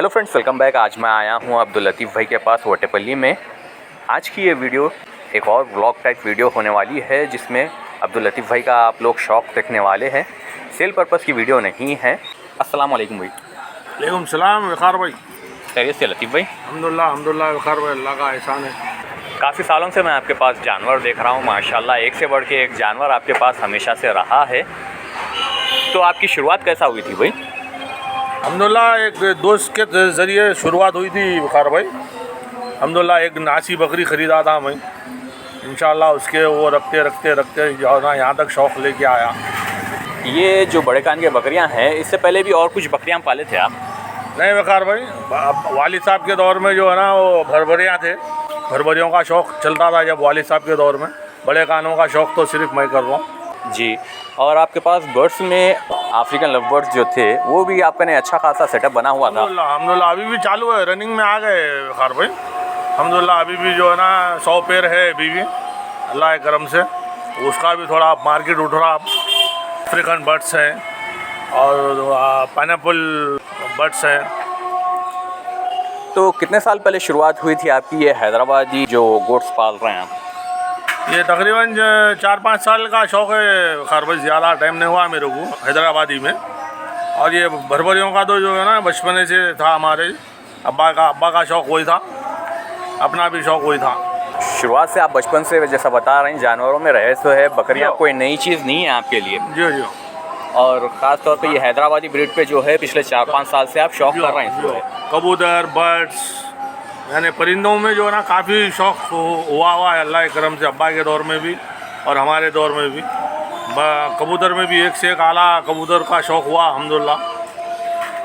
Hello friends, welcome back. आज मैं आया हूँ अब्दुल लतीफ़ भाई के पास वटेपल्ली में। आज की ये वीडियो एक और व्लॉग टाइप वीडियो होने वाली है जिसमें अब्दुल लतीफ़ भाई का आप लोग शौक़ देखने वाले हैं। सेल पर्पज़ की वीडियो नहीं है। अस्सलाम वालेकुम भाई। वालेकुम सलाम वक़ार भाई। खैरियत से लतीफ़ भाई? अल्हम्दुलिल्लाह वक़ार भाई, अल्लाह का एहसान है। काफ़ी सालों से मैं आपके पास जानवर देख रहा हूँ, माशाल्लाह एक से बढ़ के एक जानवर आपके पास हमेशा से रहा है। तो आपकी शुरुआत कैसा हुई थी भाई? अल्हम्दुलिल्लाह एक दोस्त के ज़रिए शुरुआत हुई थी वक़ार भाई। अल्हम्दुलिल्लाह एक नासी बकरी ख़रीदा था मैं, इंशाअल्लाह उसके वो रखते जो है ना यहाँ तक शौक़ लेके आया। ये जो बड़े कान के बकरियां हैं, इससे पहले भी और कुछ बकरियां पाले थे आप? नहीं वक़ार भाई, वालिद साहब के दौर में जो है ना वो भरभरियाँ थे, भरभरियों का शौक़ चलता था जब वालिद साहब के दौर में। बड़े कानों का शौक़ तो सिर्फ मैं कर रहा हूँ जी। और आपके पास बर्ड्स में अफ्रीकन लव बर्ड्स जो थे वो भी आपका ने अच्छा खासा सेटअप बना हुआ था। अल्हम्दुलिल्लाह अभी भी चालू है, रनिंग में आ गए वक़ार भाई। अल्हम्दुलिल्लाह अभी भी जो है ना 100 पेड़ है अभी भी, अल्लाह के करम से। उसका भी थोड़ा मार्केट उठ रहा। अफ्रीकन बर्ड्स हैं और पाइनएप्पल बर्ड्स हैं। तो कितने साल पहले शुरुआत हुई थी आपकी ये हैदराबादी जो गोट्स पाल रहे हैं आप? ये तकरीबन 4-5 साल का शौक़ है वक़ार भाई, ज़्यादा टाइम नहीं हुआ मेरे को हैदराबादी में। और ये भरभरियों का तो जो है ना बचपन से था, हमारे अब्बा का शौक़ वही था, अपना भी शौक़ वही था। शुरुआत से आप बचपन से जैसा बता रहे हैं जानवरों में रहे तो है, बकरियां कोई नई चीज़ नहीं है आपके लिए। जी। और ख़ास तौर पे ये हैदराबादी ब्रीड पे जो है पिछले 4-5 साल से आप शौक़ कर रहे हैं। कबूतर बर्ड्स यानी परिंदों में जो है ना काफ़ी शौक़ हुआ है अल्लाह के करम से, अब्बा के दौर में भी और हमारे दौर में भी। कबूतर में भी एक से एक आला कबूतर का शौक़ हुआ अल्हम्दुलिल्लाह।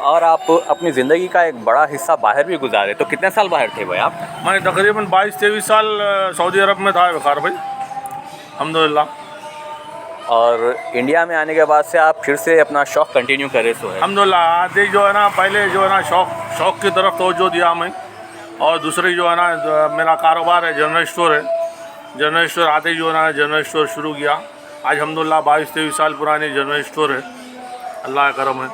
और आप अपनी ज़िंदगी का एक बड़ा हिस्सा बाहर भी गुजारे, तो कितने साल बाहर थे भाई आप? मैं तकरीबन 22-23 साल सऊदी अरब में था वक़ार भाई, अल्हम्दुलिल्लाह। और इंडिया में आने के बाद से आप फिर से अपना शौक़ कंटिन्यू करे सो है? अल्हम्दुलिल्लाह आते जो है ना पहले जो है ना शौक़ की तरफ तवज्जो दिया मैं। और दूसरी जो है ना मेरा कारोबार है, जनरल स्टोर है। जनरल स्टोर आते जो है ना जनरल स्टोर शुरू किया। आज अल्हम्दुलिल्लाह 22-23 साल पुरानी जनरल स्टोर है, अल्लाह का करम है।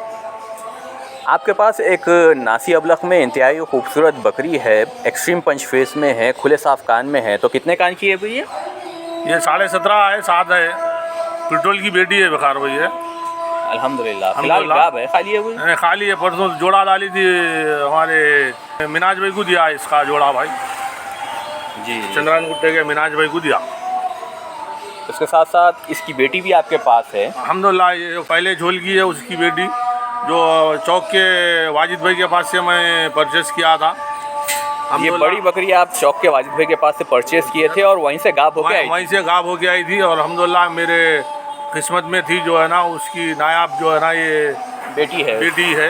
आपके पास एक नासी अबलख में इंतहाई खूबसूरत बकरी है, एक्सट्रीम पंच फेस में है, खुले साफ कान में है। तो कितने कान की है भाई ये? 17.5 है, 7 है। पेट्रोल की बेटी है वक़ार भाई है। अल्हम्दुलिल्लाह। फिलहाल गाब है, खाली है वो? नहीं खाली है, परसों जोड़ा डाली थी हमारे मिनाज भाई को दिया इसका जोड़ा भाई जी। चंद्रान गुट्टे के मिनाज भाई को दिया। उसके साथ साथ इसकी बेटी भी आपके पास है? अल्हम्दुलिल्लाह ये पहले झोल की है उसकी बेटी, जो चौक के वाजिद भाई के पास से मैं परचेस किया था। ये बड़ी बकरी आप चौक के वाजिद भाई के पास से परचेस किए थे और वहीं से गाब होके आई? वहीं से गाब होके आई थी और अल्हम्दुलिल्लाह मेरे किस्मत में थी जो है ना उसकी नायाब जो है ना ये बेटी है,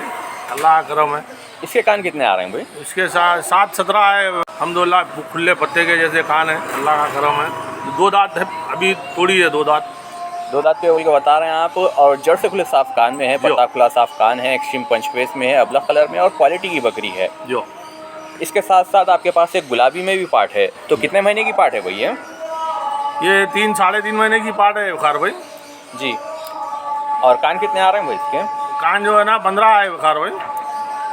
अल्लाह का करम है। इसके कान कितने आ रहे हैं भाई? इसके साथ 7-17 है अल्हम्दुलिल्लाह, खुले पत्ते के जैसे कान है, अल्लाह का करम है। 2 दांत है, अभी थोड़ी है 2 दांत। 2 दांत पे बोल के बता रहे हैं आप। और जड़ से खुले साफ कान में है, पत्ता खुला साफ कान है, एक्सट्रीम पंच फेस में है, अबलख कलर में और क्वालिटी की बकरी है जो। इसके साथ साथ आपके पास एक गुलाबी में भी पार्ट है। तो कितने महीने की पार्ट है भाई ये 3-3.5 महीने की पार्ट है वक़ार भाई जी। और कान कितने आ रहे हैं भाई इसके? कान जो है ना 15 है वक़ार भाई।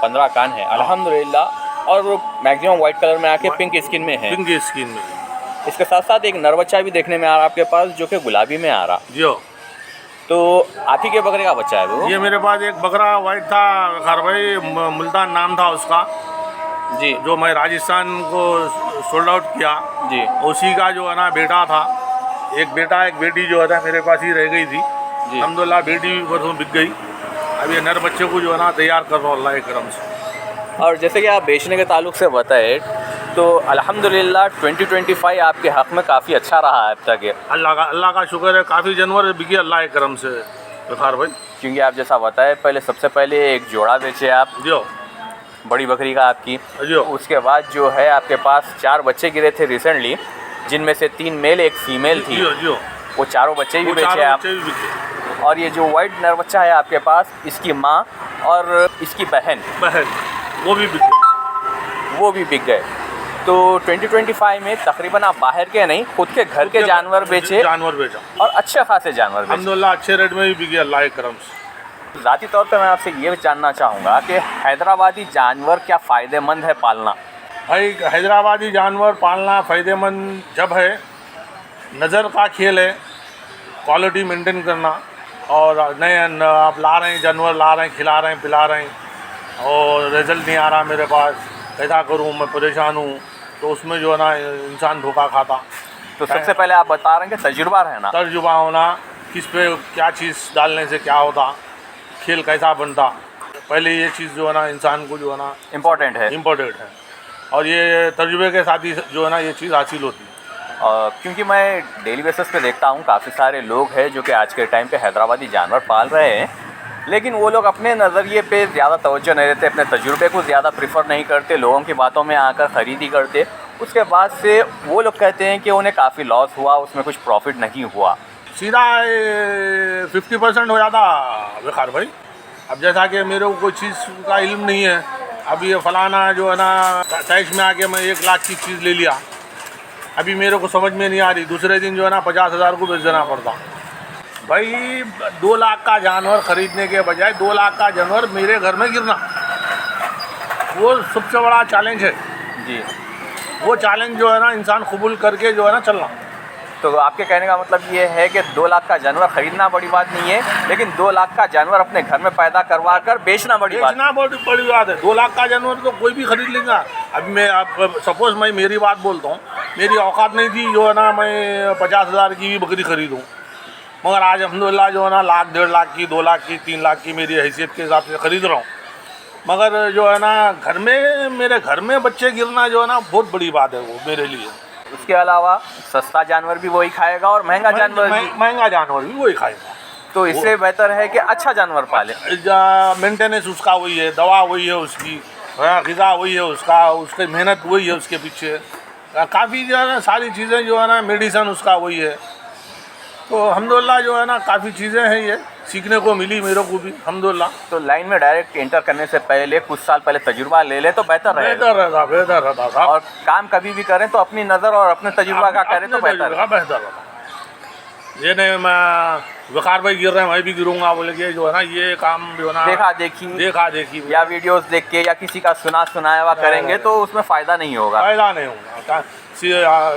15 कान है अल्हम्दुलिल्लाह। और मैक्सिमम वाइट कलर में आके पिंक स्किन में है। पिंक स्किन में। इसके साथ साथ एक नर बच्चा भी देखने में आ रहा आपके पास, जो कि गुलाबी में आ रहा। जो तो आप ही के बकरे का बच्चा है वो? ये मेरे पास एक बकरा वाइट था वक़ार भाई, मुल्तान नाम था उसका जी, जो मैं राजस्थान को सोल्ड आउट किया जी। उसी का जो है ना बेटा था। एक बेटा एक बेटी जो है मेरे पास ही रह गई थी। अल्हम्दुलिल्लाह बेटी भी परसों बिक गई। अब ये नर बच्चे को जो है ना तैयार कर रहा हूँ अल्लाह के करम से। और जैसे कि आप बेचने के ताल्लुक से बताए तो अल्हम्दुलिल्लाह 2025 आपके हक़ में काफ़ी अच्छा रहा है अब तक। अल्लाह का शुक्र है, काफ़ी जानवर बिके अल्लाह के करम से वक़ार भाई। क्योंकि आप जैसा बताए पहले सबसे पहले एक जोड़ा बेचे आप जो बड़ी बकरी का आपकी, जो उसके बाद जो है आपके पास 4 बच्चे गिरे थे रिसेंटली, जिनमें से 3 मेल 1 फीमेल थी। जो वो चारों बच्चे भी बेचे आप। और ये जो वाइट नर बच्चा है आपके पास, इसकी माँ और इसकी बहन वो भी बिक गए। तो 2025 में तकरीबन आप बाहर के नहीं, खुद के घर के जानवर बेचा और अच्छे खासे जानवर बेचे। अल्हम्दुलिल्लाह अच्छे रेट में भी बिके अल्लाह के करम से। ज़ाती तौर पे मैं आपसे ये जानना चाहूँगा कि हैदराबादी जानवर क्या फ़ायदेमंद है पालना? भाई हैदराबादी जानवर पालना फ़ायदेमंद जब है, नज़र का खेल है, क्वालिटी मेंटेन करना, और नए आप ला रहे हैं जानवर, ला रहे हैं, खिला रहे हैं, पिला रहे हैं और रिज़ल्ट नहीं आ रहा मेरे पास, कैसा करूँ, मैं परेशान हूँ, तो उसमें जो है ना इंसान धोखा खाता। तो सबसे पहले आप बता रहे हैं कि तजुर्बा रहना, तजुर्बा होना, किस पे क्या चीज़ डालने से क्या होता, खेल कैसा बनता, पहले ये चीज़ जो है ना इंसान को जो है ना इम्पोर्टेंट है। और ये तजुर्बे के साथ ही जो है ना ये चीज़ हासिल होती है। क्योंकि मैं डेली बेसिस पे देखता हूँ काफ़ी सारे लोग हैं जो कि आज के टाइम पे हैदराबादी जानवर पाल रहे हैं, लेकिन वो लोग अपने नज़रिए पे ज़्यादा तवज्जो नहीं देते, अपने तजुर्बे को ज़्यादा प्रेफर नहीं करते, लोगों की बातों में आकर ख़रीदी करते। उसके बाद से वो लोग कहते हैं कि उन्हें काफ़ी लॉस हुआ, उसमें कुछ प्रॉफिट नहीं हुआ। सीधा 50% हो जाता बेकार भाई। अब जैसा कि मेरे को कोई चीज़ का इल्म नहीं है, अब ये फलाना जो है ना टैक्स में आके मैं 1 लाख की चीज़ ले लिया, अभी मेरे को समझ में नहीं आ रही, दूसरे दिन जो है ना 50,000 को बेच देना पड़ता। भाई 2 लाख का जानवर ख़रीदने के बजाय 2 लाख का जानवर मेरे घर में गिरना, वो सबसे बड़ा चैलेंज है जी। वो चैलेंज जो है ना इंसान कबूल करके जो है ना चलना। तो आपके कहने का मतलब ये है कि 2 लाख का जानवर ख़रीदना बड़ी बात नहीं है, लेकिन 2 लाख का जानवर अपने घर में पैदा करवा कर बेचना बड़ी बात है। 2 लाख का जानवर तो कोई भी खरीद लेगा। अभी मैं आप सपोज मैं मेरी बात बोलता हूँ, मेरी औकात नहीं थी जो है ना मैं 50,000 की भी बकरी खरीदूँ, मगर आज अल्हम्दुलिल्लाह जो है ना 1 लाख, 1.5 लाख की, 2 लाख की, 3 लाख की मेरी हैसियत के हिसाब से ख़रीद रहा हूँ। मगर जो है ना घर में, मेरे घर में बच्चे गिरना जो है ना बहुत बड़ी बात है वो मेरे लिए। उसके अलावा सस्ता जानवर भी वही खाएगा और महंगा जानवर भी वही खाएगा। तो इससे बेहतर है कि अच्छा जानवर पाले। मेंटेनेंस उसका वही है, दवा वही है उसकी, ग़िज़ा वही है उसका, उसकी मेहनत वही है उसके पीछे, काफ़ी जो है ना सारी चीज़ें जो है ना मेडिसन उसका वही है। तो अल्हम्दुलिल्लाह जो है ना काफ़ी चीज़ें हैं ये सीखने को मिली मेरे को भी अल्हम्दुलिल्लाह। तो लाइन में डायरेक्ट एंटर करने से पहले कुछ साल पहले तजुर्बा ले ले तो बेहतर रहता था। और काम कभी भी करें तो अपनी नज़र और अपने तजुर्बा का करें तो बेहतर रहता। ये नहीं मैं वकार भाई गिर रहे हैं मैं भी गिरूंगा बोले कि जो है ना ये काम जो है ना देखा देखी या वीडियोस देख के या किसी का सुनाया हुआ करेंगे तो उसमें फ़ायदा नहीं होगा।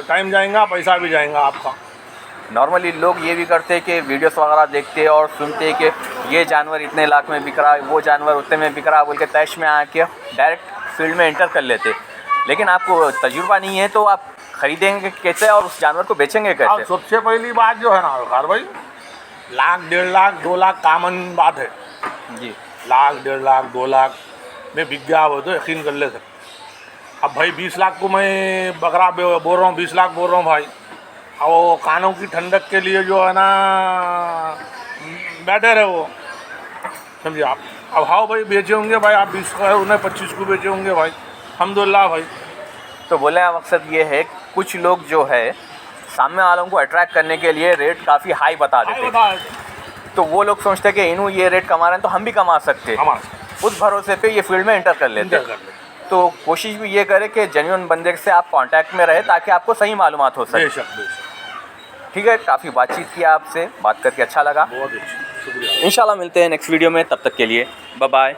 टाइम जाएगा, पैसा भी जाएगा आपका। नॉर्मली लोग ये भी करते हैं कि वीडियोस वगैरह देखते और सुनते हैं कि ये जानवर इतने लाख में बिक रहा है, वो जानवर उतने में बिक रहा है, बोल के तैश में आके डायरेक्ट फील्ड में एंटर कर लेते। लेकिन आपको तजुर्बा नहीं है तो आप खरीदेंगे कैसे और उस जानवर को बेचेंगे कैसे? सबसे पहली बात जो है ना वकार भाई, 1 लाख, 1.5 लाख, 2 लाख कॉमन बात है जी। 1 लाख, 1.5 लाख, 2 लाख में बिक गया वो तो यकीन कर ले सकते। अब भाई 20 लाख को मैं बकरा बोल रहा हूँ, 20 लाख बोल रहा हूँ भाई, और वो कानों की ठंडक के लिए जो है ना बेटर है वो, समझिए आप। अब हाँ भाई बेचे होंगे भाई आप 20 का, उन्हें 25 को बेचे होंगे भाई, अल्हम्दुलिल्लाह भाई। तो बोलने का मकसद ये है कुछ लोग जो है सामने वालों को अट्रैक्ट करने के लिए रेट काफ़ी हाई बता देते हैं, तो वो लोग सोचते हैं कि इन्हों ये रेट कमा रहे हैं तो हम भी कमा सकते हैं, उस भरोसे पे ये फील्ड में एंटर कर लेते हैं। तो कोशिश भी ये करें कि जेन्युइन बंदे से आप कांटेक्ट में रहे ताकि आपको सही मालूमात हो सके। ठीक है, काफ़ी बातचीत किया आपसे, बात करके अच्छा लगा। बहुत अच्छा, शुक्रिया। इंशाल्लाह मिलते हैं नेक्स्ट वीडियो में, तब तक के लिए बाय बाय।